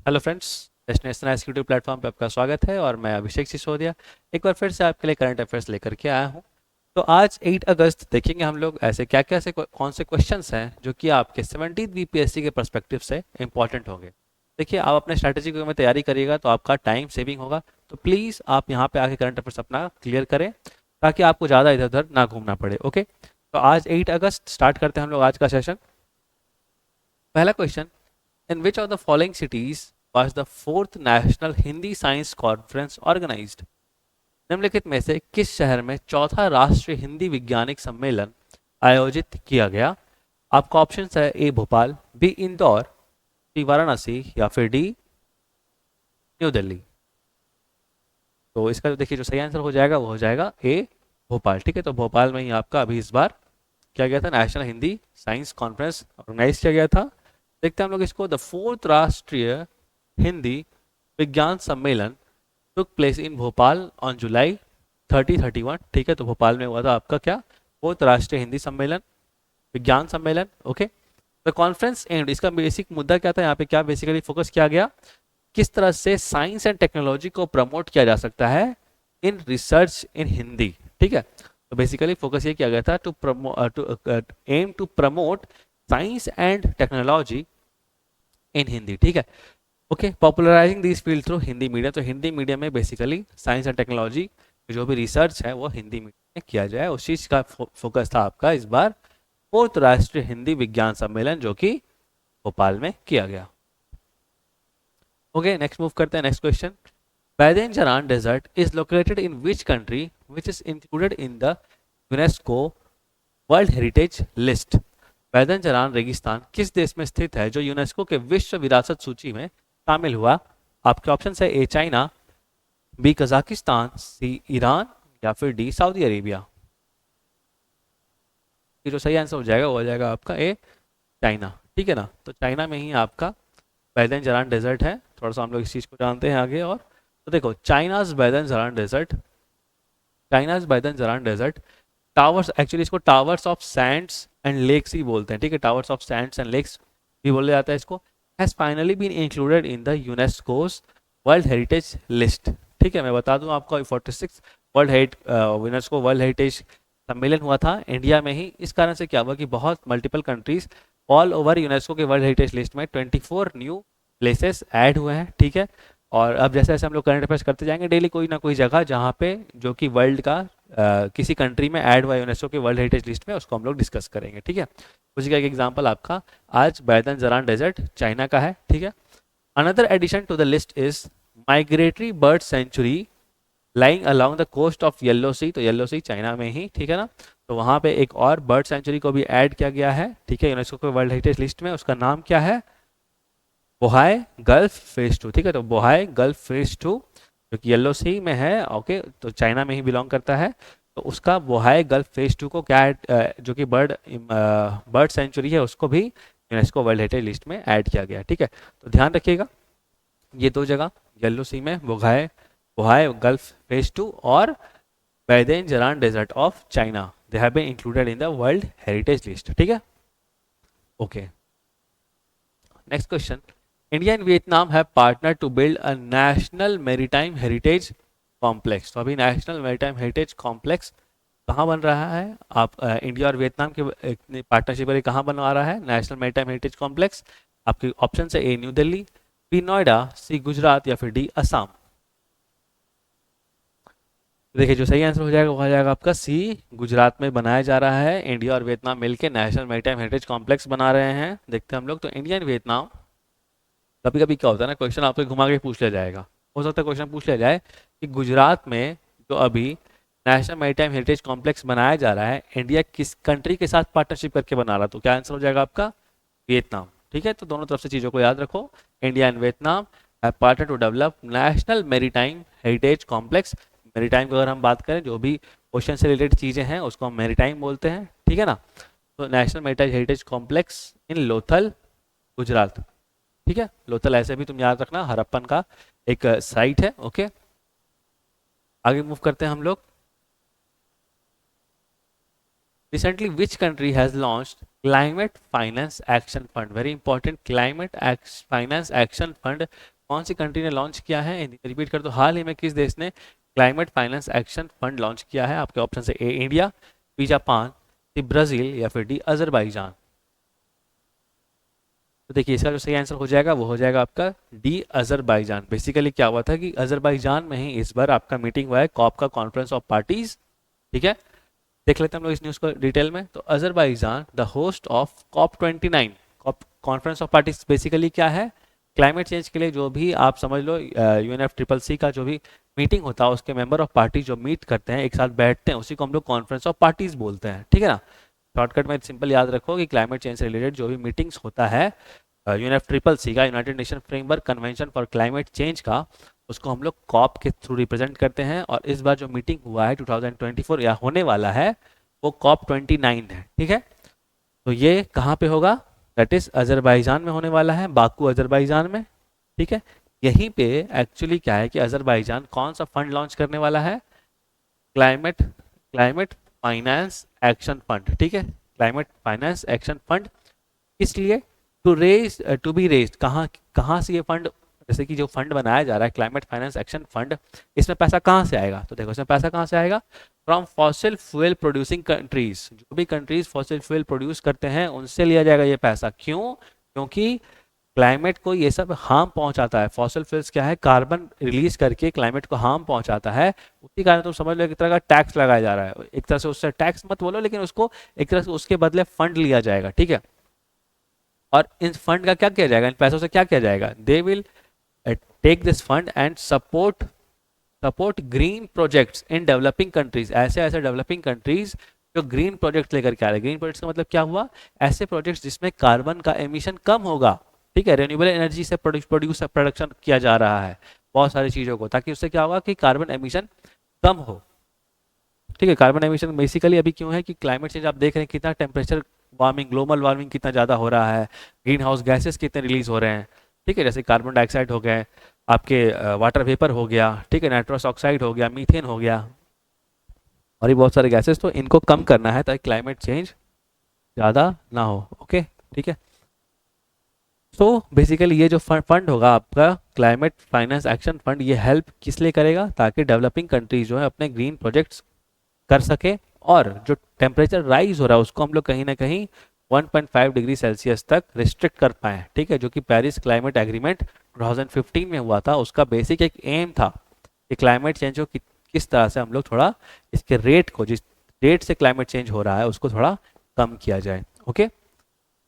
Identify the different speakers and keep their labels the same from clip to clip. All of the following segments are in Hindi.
Speaker 1: Hello friends, national executive platform पे आपका स्वागत है और मैं अभिषेक सिसोदिया एक बार फिर से आपके लिए करंट अफेयर्स लेकर के आया हूँ। तो आज 8 अगस्त देखेंगे हम लोग ऐसे क्या क्या से कौन से क्वेश्चंस हैं जो कि आपके 17th बीपीएससी के पर्सपेक्टिव से इंपॉर्टेंट होंगे। देखिए, आप अपने स्ट्रैटेजी में तैयारी करिएगा तो आपका टाइम सेविंग होगा। तो प्लीज़ आप यहाँ पे आके करंट अफेयर्स अपना क्लियर करें ताकि आपको ज़्यादा इधर उधर ना घूमना पड़े। ओके, तो आज 8 अगस्त स्टार्ट करते हैं हम लोग आज का सेशन। पहला question, In which of the following cities was the fourth National Hindi Science Conference organized? निम्नलिखित में से किस शहर में चौथा राष्ट्रीय हिंदी वैज्ञानिक सम्मेलन आयोजित किया गया? आपका ऑप्शन है ए भोपाल, बी इंदौर, सी वाराणसी या फिर डी न्यू दिल्ली। तो इसका जो देखिए जो सही आंसर हो जाएगा वो हो जाएगा ए भोपाल। ठीक है, तो भोपाल में ही आपका अभी इस बार क्या गया था, national Hindi science conference organize किया गया था। देखते हैं हम लोग इसको। द फोर्थ राष्ट्रीय हिंदी विज्ञान सम्मेलन took place in Bhopal on July 30-31। ठीक है, तो भोपाल में हुआ था आपका क्या, फोर्थ राष्ट्रीय हिंदी सम्मेलन, विज्ञान सम्मेलन। ओके, द कॉन्फ्रेंस एंड, इसका बेसिक मुद्दा क्या था यहाँ पे, क्या बेसिकली फोकस किया गया, किस तरह से साइंस एंड टेक्नोलॉजी को प्रमोट किया जा सकता है इन रिसर्च इन हिंदी। ठीक है, तो बेसिकली फोकस ये किया गया था to aim to promote science and technology in Hindi. ठीक है, okay, popularising this field through Hindi media. तो हिंदी मीडियम में बेसिकली साइंस एंड टेक्नोलॉजी जो भी रिसर्च है वो हिंदी मीडियम में किया जाए, उस चीज का फोकस था आपका इस बार फोर्थ राष्ट्रीय हिंदी विज्ञान सम्मेलन जो कि भोपाल में किया गया। ओके, नेक्स्ट मूव करते हैं। Next question, Badenjaran Desert is located in which country which is included in the UNESCO World Heritage List? बैदनजरान रेगिस्तान किस देश में स्थित है जो यूनेस्को के विश्व विरासत सूची में शामिल हुआ? आपके ऑप्शन है A China, B Kazakhstan, C Iran या फिर डी सऊदी अरेबिया। ये जो सही आंसर हो जाएगा वो हो जाएगा आपका ए चाइना। ठीक है ना, तो चाइना में ही आपका बैदनजरान डेजर्ट है। थोड़ा सा हम लोग इस चीज़ को जानते हैं आगे। और तो देखो, China's Badain Jaran desert towers, actually इसको towers of sands and lakes ही बोलते हैं। ठीक है, towers of sands and lakes भी बोला जाता है इसको। Has finally been included in the UNESCO's world heritage list. ठीक है, मैं बता दूं आपको 46 world heritage UNESCO world heritage सम्मेलन हुआ था इंडिया में ही। इस कारण से क्या हुआ कि बहुत multiple countries all over UNESCO के वर्ल्ड हेरिटेज लिस्ट में 24 न्यू प्लेसेस ऐड हुए हैं। ठीक है, और अब जैसे जैसे हम लोग करंट अफेयर्स करते जाएंगे डेली कोई ना कोई जगह जहाँ पे जो कि वर्ल्ड का किसी कंट्री में ऐड हुआ यूनेस्को के वर्ल्ड हेरिटेज लिस्ट में, उसको हम लोग डिस्कस करेंगे। ठीक है, उसी का एक एग्जांपल आपका आज बैदन जरान डेजर्ट चाइना का है। ठीक है, another addition to the list is migratory bird sanctuary lying along the coast of Yellow Sea. तो येलो सी चाइना में ही, ठीक है ना, तो वहाँ पे एक और बर्ड सेंचुरी को भी ऐड किया गया है। ठीक है, यूनेस्को के वर्ल्ड हेरिटेज लिस्ट में, उसका नाम क्या है, बोहाई गल्फ फेज 2। ठीक है, तो बोहाई गल्फ फेज 2 जो कि येलो सी में है, ओके, तो चाइना में ही बिलोंग करता है। तो उसका बोहाई गल्फ फेज 2 को क्या जो कि बर्ड सेंचुरी है उसको भी यूनेस्को वर्ल्ड हेरिटेज लिस्ट में ऐड किया गया। ठीक है, तो ध्यान रखिएगा ये दो जगह येलो सी में बोहाई बोहाई गल्फ फेज 2 और Badain Jaran desert of China, they have been included in the world heritage list. ठीक है, okay, next question, India and Vietnam have partner to build a national maritime heritage complex. तो अभी नेशनल मैरीटाइम हेरिटेज कॉम्प्लेक्स कहाँ बन रहा है? आप इंडिया और वियतनाम के पार्टनरशिप वाली कहाँ बनवा रहा है नेशनल मैरीटाइम हेरिटेज कॉम्प्लेक्स? आपके ऑप्शन है A New Delhi, B Noida, C Gujarat या फिर डी असम। देखिए जो सही आंसर हो जाएगा वो हो जाएगा आपका सी, गुजरात में बनाया जा रहा है। इंडिया और वियतनाम मिलकर नेशनल मैरीटाइम हेरिटेज कॉम्प्लेक्स बना रहे हैं। देखते हैं हम लोग। तो इंडिया एंड वियतनाम, कभी कभी क्या होता है ना, क्वेश्चन आपसे घुमा के पूछ लिया जाएगा। हो सकता है क्वेश्चन पूछ लिया जाए कि गुजरात में जो अभी नेशनल मैरीटाइम हेरिटेज कॉम्प्लेक्स बनाया जा रहा है, इंडिया किस कंट्री के साथ पार्टनरशिप करके बना रहा है? तो क्या आंसर हो जाएगा आपका वियतनाम। ठीक है, तो दोनों तरफ से चीज़ों को याद रखो। India and Vietnam have partner to develop national maritime heritage complex. Maritime की अगर हम बात करें, जो भी ओशन से रिलेटेड चीज़ें हैं उसको हम मैरीटाइम बोलते हैं। ठीक है ना, तो national maritime heritage complex in Lothal, Gujarat. ठीक है, लोथल ऐसे भी तुम याद रखना, हरप्पन का एक साइट है। ओके, आगे मूव करते हैं हम लोग। Recently which country has launched climate finance action fund? Very important, climate finance action fund कौन सी कंट्री ने लॉन्च किया है? रिपीट कर दो, हाल ही में किस देश ने climate finance action fund launch किया है? आपके ऑप्शन है A India, B Japan, C Brazil या फिर डी अजरबैजान। तो देखिए इसका जो सही आंसर हो जाएगा वो हो जाएगा आपका डी अजरबैजान। बेसिकली क्या हुआ था कि अजरबैजान में ही इस बार आपका मीटिंग हुआ है कॉप का, कॉन्फ्रेंस ऑफ पार्टीज। ठीक है, देख लेते हैं हम लोग इस न्यूज़ को डिटेल में। तो Azerbaijan the host of COP29, COP conference of parties basically क्या है? क्लाइमेट चेंज के लिए जो भी आप समझ लो UNFCCC का जो भी मीटिंग होता है उसके मेंबर ऑफ पार्टी जो मीट करते हैं, एक साथ बैठते हैं, उसी को हम लोग कॉन्फ्रेंस ऑफ पार्टीज बोलते हैं। ठीक है ना, शॉर्टकट में सिंपल याद रखो कि क्लाइमेट चेंज से रिलेटेड जो भी मीटिंग्स होता है UNFCCC का, United nation framework convention for climate change का, उसको हम लोग कॉप के थ्रू रिप्रेजेंट करते हैं। और इस बार जो मीटिंग हुआ है 2024 या होने वाला है वो COP29 है। ठीक है, तो ये कहाँ पे होगा? दैट इज अजरबैजान में होने वाला है, बाकू अजरबैजान में। ठीक है, यहीं पे एक्चुअली क्या है कि अजरबैजान कौन सा फंड लॉन्च करने वाला है? Climate climate finance action fund. ठीक है, क्लाइमेट फाइनेंस एक्शन फंड, इसलिए टू बी रेज्ड, कहाँ कहाँ से ये फंड, जैसे कि जो फंड बनाया जा रहा है क्लाइमेट फाइनेंस एक्शन फंड, इसमें पैसा कहाँ से आएगा? तो देखो इसमें पैसा कहाँ से आएगा? From fossil fuel producing countries, जो भी कंट्रीज फॉसिल फ्यूल प्रोड्यूस करते हैं उनसे लिया जाएगा ये पैसा। क्यों? क्योंकि क्लाइमेट को ये सब हार्म पहुंचाता है। फॉसिल फ्यूल्स क्या है? कार्बन रिलीज करके क्लाइमेट को हार्म पहुंचाता है। उसी कारण तुम समझ लो एक तरह का टैक्स लगाया जा रहा है। एक तरह से उससे टैक्स मत बोलो, लेकिन उसको एक तरह से उसके बदले फंड लिया जाएगा। ठीक है, और इन फंड का क्या किया जाएगा? इन पैसों से क्या किया जाएगा? They will take this fund and support green projects in developing countries. ऐसे ऐसे डेवलपिंग कंट्रीज जो ग्रीन प्रोजेक्ट लेकर के आ रहे हैं। ग्रीन प्रोजेक्ट्स का मतलब क्या हुआ? ऐसे प्रोजेक्ट्स जिसमें कार्बन का एमिशन कम होगा। ठीक है, रिन्यूएबल एनर्जी से प्रोडक्शन किया जा रहा है बहुत सारी चीज़ों को, ताकि उससे क्या होगा कि कार्बन एमिशन कम हो। ठीक है, कार्बन एमिशन बेसिकली अभी क्यों है कि क्लाइमेट चेंज आप देख रहे हैं कितना टेम्परेचर वार्मिंग, ग्लोबल वार्मिंग कितना ज़्यादा हो रहा है, ग्रीन हाउस गैसेस कितने रिलीज हो रहे हैं। ठीक है, जैसे कार्बन डाइऑक्साइड हो गए, आपके वाटर वेपर हो गया, ठीक है, नाइट्रस ऑक्साइड हो गया, मीथेन हो गया, और ये बहुत सारे गैसेस, तो इनको कम करना है ताकि क्लाइमेट चेंज ज़्यादा ना हो। ओके, ठीक है। सो बेसिकली ये जो फंड होगा आपका क्लाइमेट फाइनेंस एक्शन फंड, ये हेल्प किस लिए करेगा? ताकि डेवलपिंग कंट्रीज जो है अपने ग्रीन प्रोजेक्ट्स कर सके, और जो टेम्परेचर राइज हो रहा है उसको हम लोग कहीं ना कहीं 1.5 डिग्री सेल्सियस तक रिस्ट्रिक्ट कर पाए। ठीक है, जो कि पेरिस क्लाइमेट एग्रीमेंट 2015 में हुआ था, उसका बेसिक एक एम था कि क्लाइमेट चेंज को किस तरह से हम लोग थोड़ा इसके रेट को, जिस रेट से क्लाइमेट चेंज हो रहा है उसको थोड़ा कम किया जाए। ओके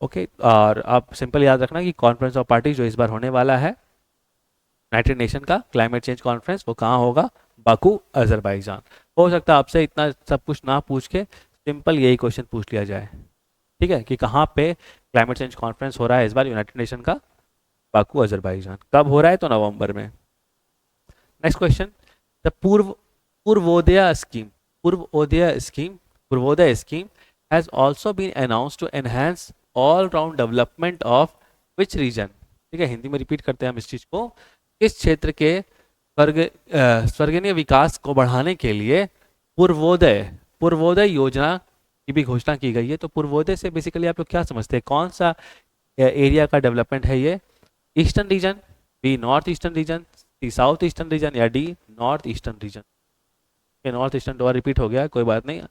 Speaker 1: ओके, और आप सिंपल याद रखना कि कॉन्फ्रेंस ऑफ पार्टी जो इस बार होने वाला है यूनाइटेड नेशन का क्लाइमेट चेंज कॉन्फ्रेंस, वो कहाँ होगा? Baku Azerbaijan. हो सकता है आपसे इतना सब कुछ ना पूछ के सिंपल यही क्वेश्चन पूछ लिया जाए। ठीक है, कि कहाँ पे क्लाइमेट चेंज कॉन्फ्रेंस हो रहा है इस बार यूनाइटेड नेशन का? Baku Azerbaijan. कब हो रहा है? तो नवंबर में। Next question, the Purvodaya scheme Purvodaya scheme has also been announced to enhance all round development of which region? ठीक है, हिंदी में रिपीट करते हैं हम इस चीज को। किस क्षेत्र के स्वर्गीय विकास को बढ़ाने के लिए पूर्वोदय योजना की भी घोषणा की गई है। तो पूर्वोदय से बेसिकली आप लोग क्या समझते हैं? कौन सा एरिया का डेवलपमेंट है ये? Eastern region, B north eastern region, C south eastern region, या D north eastern region? North eastern दोबारा रिपीट हो गया, कोई बात नहीं,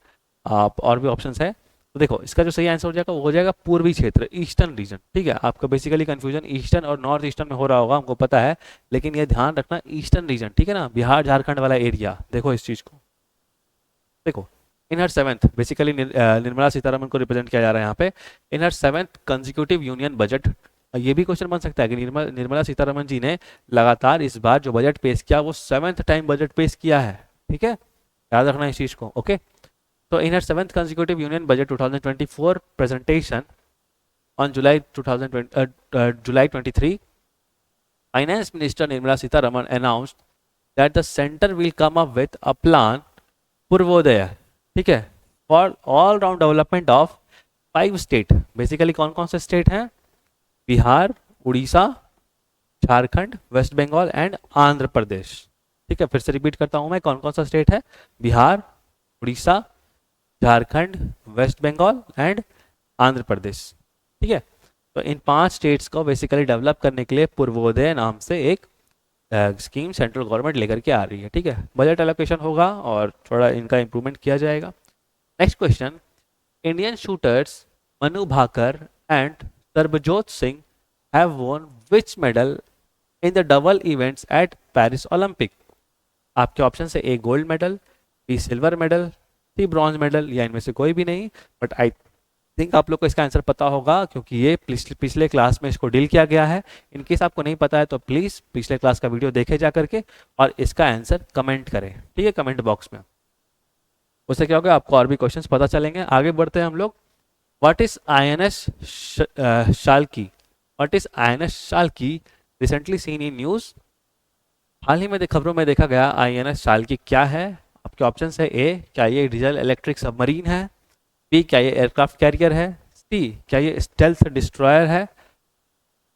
Speaker 1: आप और भी ऑप्शंस है। तो देखो इसका जो सही आंसर हो जाएगा वो हो जाएगा पूर्वी क्षेत्र, ईस्टर्न रीजन। ठीक है, आपका बेसिकली कंफ्यूजन ईस्टर्न और नॉर्थ ईस्टर्न में हो रहा होगा, हमको पता है, लेकिन ये ध्यान रखना ईस्टर्न रीजन। ठीक है ना, बिहार झारखंड वाला एरिया। देखो इस चीज को देखो, इन हर सेवेंथ, बेसिकली निर्मला सीतारमन को रिप्रेजेंट किया जा रहा है यहाँ पे, इन हर सेवेंथ कंसेक्यूटिव यूनियन बजट। ये भी क्वेश्चन बन सकता है कि निर्मला सीतारमन जी ने लगातार इस बार जो बजट पेश किया वो 7th टाइम बजट पेश किया है। ठीक है, याद रखना इस चीज को। ओके, तो इन हर 7th consecutive union budget 2024 presentation on July 23, Finance Minister Nirmala Sitharaman announced that the center will come up with a plan Purvodaya, ठीक है, for all round development of 5 state। Basically कौन कौन से स्टेट हैं? Bihar, Orissa, Jharkhand, waste Bengal and Andhra Pradesh. ठीक है, फिर से रिपीट करता हूं मैं, कौन कौन सा स्टेट है? Bihar, Orissa, Jharkhand, waste Bengal and Andhra Pradesh. ठीक है, तो इन 5 स्टेट्स को बेसिकली डेवलप करने के लिए पूर्वोदय नाम से एक स्कीम सेंट्रल गवर्नमेंट लेकर के आ रही है, ठीक है। बजट एलोकेशन होगा और थोड़ा इनका इम्प्रूवमेंट किया जाएगा। Next question, Indian shooters Manu Bhaker and Sarabjot Singh have won which medal in the double events at Paris Olympic. आपके ऑप्शन है A gold medal, B silver medal, C bronze medal, या इनमें से कोई भी नहीं। बट आई थिंक आप लोग को इसका आंसर पता होगा क्योंकि ये पिछले क्लास में इसको डील किया गया है। इनकेस आपको नहीं पता है तो प्लीज़ पिछले क्लास का वीडियो देखे जा करके और इसका आंसर कमेंट करें, ठीक है, कमेंट बॉक्स में। उससे क्या होगा, आपको और भी क्वेश्चंस पता चलेंगे। आगे बढ़ते हैं हम लोग। What is INS Shalki? What is INS Shalki recently seen in news? हाल ही में खबरों में देखा गया INS शाल्की क्या है? आपके ऑप्शन है ए, क्या ये डीजल इलेक्ट्रिक सबमरीन है, बी, क्या ये एयरक्राफ्ट कैरियर है, सी, क्या ये स्टेल्थ डिस्ट्रॉयर है,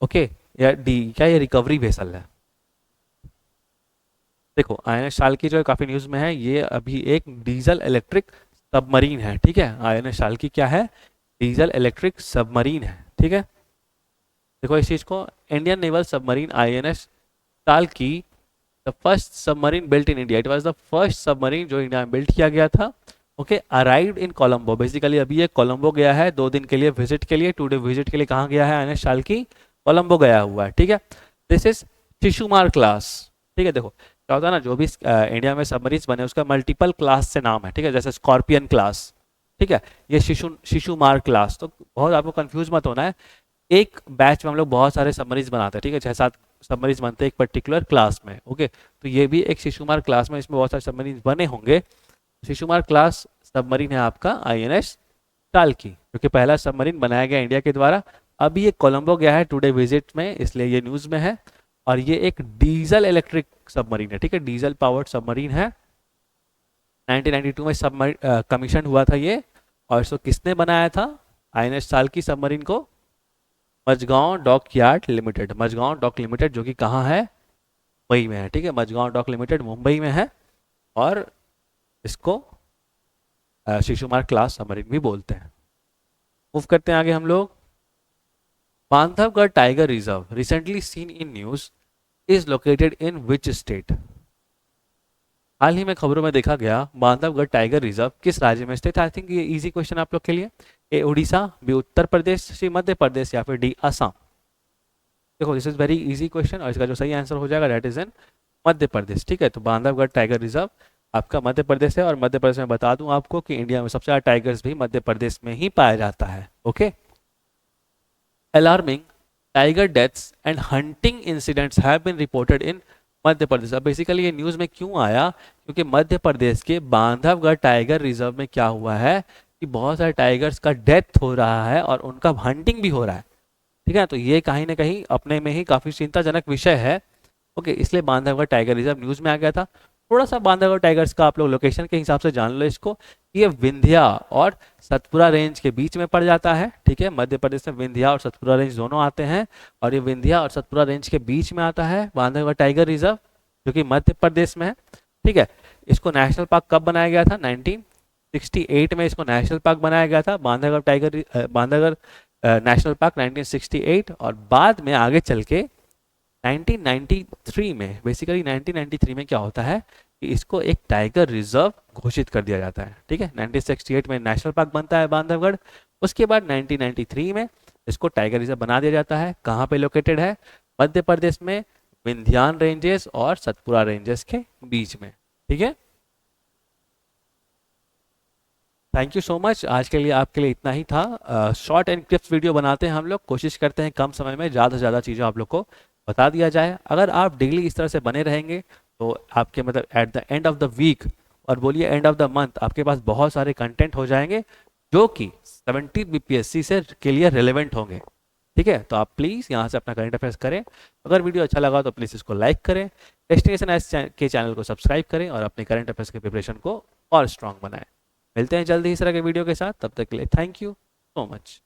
Speaker 1: ओके, या डी, क्या ये रिकवरी वेसल है। देखो INS शाल्की जो है काफ़ी न्यूज़ में है, ये अभी एक डीजल इलेक्ट्रिक सबमरीन है, ठीक है। INS शाल्की क्या है? डीजल इलेक्ट्रिक सबमरीन है, ठीक है। देखो इस चीज़ को, Indian naval submarine INS Shalki, the first submarine built in India, it was the first submarine जो इंडिया में बिल्ट किया गया था, okay. Arrived in Colombo, basically अभी ये कोलंबो गया है 2 दिन के लिए विजिट के लिए, 2 डे विजिट के लिए। कहाँ गया है INS शाल्की? कोलंबो गया हुआ है, ठीक है। दिस इज शिशुमार क्लास, ठीक है। देखो क्या होता है ना, जो भी इंडिया में सबमरीन्स बने उसका मल्टीपल क्लास से नाम है, ठीक है, जैसे स्कॉर्पियन क्लास, ठीक है, ये शिशुमार क्लास। तो बहुत आपको कंफ्यूज मत होना है, एक बैच में हम लोग बहुत सारे सबमरीन्स बनाते हैं, ठीक है, 6-7 सबमरीन्स बनते हैं एक पर्टिकुलर क्लास में, ओके। तो ये भी एक शिशुमार क्लास में, इसमें बहुत सारे सबमरीन्स बने होंगे। शिशुमार क्लास सबमरीन है आपका INS शाल्की, जो कि पहला सबमरीन बनाया गया इंडिया के द्वारा। अभी ये कोलंबो गया है 2 डे विजिट में, इसलिए ये न्यूज़ में है। और ये एक डीजल इलेक्ट्रिक सबमरीन है, ठीक है, डीजल पावर्ड सबमरीन है। 1992 में सबमरीन कमीशन हुआ था ये। और इसको किसने बनाया था INS शाल्की सबमरीन को? Mazagon dock yard limited, Mazagon dock limited, जो कि कहाँ है? मुंबई में है, ठीक है, मझगांव डॉक लिमिटेड मुंबई में है। और इसको शिशुमार क्लास सबमरीन भी बोलते हैं। मूव करते हैं आगे हम लोग। Bandhavgarh tiger reserve recently seen in news is located in which state? हाल ही में खबरों में देखा गया बांधवगढ़ टाइगर रिजर्व किस राज्य में स्थित है? आई थिंक ये इजी क्वेश्चन आप लोग के लिए। ए उड़ीसा, बी उत्तर प्रदेश, सी मध्य प्रदेश, या फिर डी असम। देखो this is very easy question और इसका जो सही आंसर हो जाएगा दैट इज इन मध्य प्रदेश, ठीक है। तो बांधवगढ़ टाइगर रिजर्व आपका मध्य प्रदेश है। और मध्य प्रदेश में बता दूं आपको कि इंडिया में सबसे ज़्यादा टाइगर्स भी मध्य प्रदेश में ही पाया जाता है, okay. Alarming tiger deaths and hunting incidents have been reported in Madhya Pradesh. अब बेसिकली ये न्यूज़ में क्यों आया? क्योंकि मध्य प्रदेश के बांधवगढ़ टाइगर रिजर्व में क्या हुआ है कि बहुत सारे टाइगर्स का डेथ हो रहा है और उनका हंटिंग भी हो रहा है, ठीक है। तो ये कहीं ना कहीं अपने में ही काफ़ी चिंताजनक विषय है, ओके। इसलिए बांधवगढ़ टाइगर रिजर्व न्यूज़ में आ गया था। थोड़ा सा बांधवगढ़ टाइगर्स का आप लोग लोकेशन के हिसाब से जान लो इसको। ये विंध्या और सतपुरा रेंज के बीच में पड़ जाता है, ठीक है। मध्य प्रदेश में विंध्या और सतपुरा रेंज दोनों आते हैं और ये विंध्या और सतपुरा रेंज के बीच में आता है बांधवगढ़ टाइगर रिजर्व, जो कि मध्य प्रदेश में है, ठीक है। इसको नेशनल पार्क कब बनाया गया था? 1968 में इसको नेशनल पार्क बनाया गया था, बांधवगढ़ नेशनल पार्क 1968। और बाद में आगे चल के 1993 में, बेसिकली 1993 में क्या होता है कि इसको एक टाइगर रिजर्व घोषित कर दिया जाता है, ठीक है। 1968 में नेशनल पार्क बनता है बांधवगढ़। उसके बाद 1993 में इसको टाइगर रिजर्व बना दिया जाता है। कहाँ पे लोकेटेड है? मध्य प्रदेश में, विंध्यान रेंजेस और सतपुरा रेंजेस के बीच में, ठीक है। Thank you so much. आज के लिए आपके लिए इतना ही था। शॉर्ट एंड क्लिप्स वीडियो बनाते हैं हम लोग, कोशिश करते हैं कम समय में ज़्यादा से ज़्यादा चीज़ें आप लोग को बता दिया जाए। अगर आप डेली इस तरह से बने रहेंगे तो आपके मतलब at the end of the week और बोलिए एंड ऑफ द मंथ आपके पास बहुत सारे कंटेंट हो जाएंगे जो कि 70 BPSC से के लिए रिलेवेंट होंगे, ठीक है। तो आप प्लीज़ यहाँ से अपना करंट अफेयर्स करें। अगर वीडियो अच्छा लगा तो प्लीज़ इसको लाइक करें, डेस्टिनेशन एस के चैनल को सब्सक्राइब करें और अपने करंट अफेयर्स के प्रिपरेशन को और स्ट्रॉन्ग बनाएं। मिलते हैं जल्दी इस तरह के वीडियो के साथ, तब तक के लिए थैंक यू सो मच।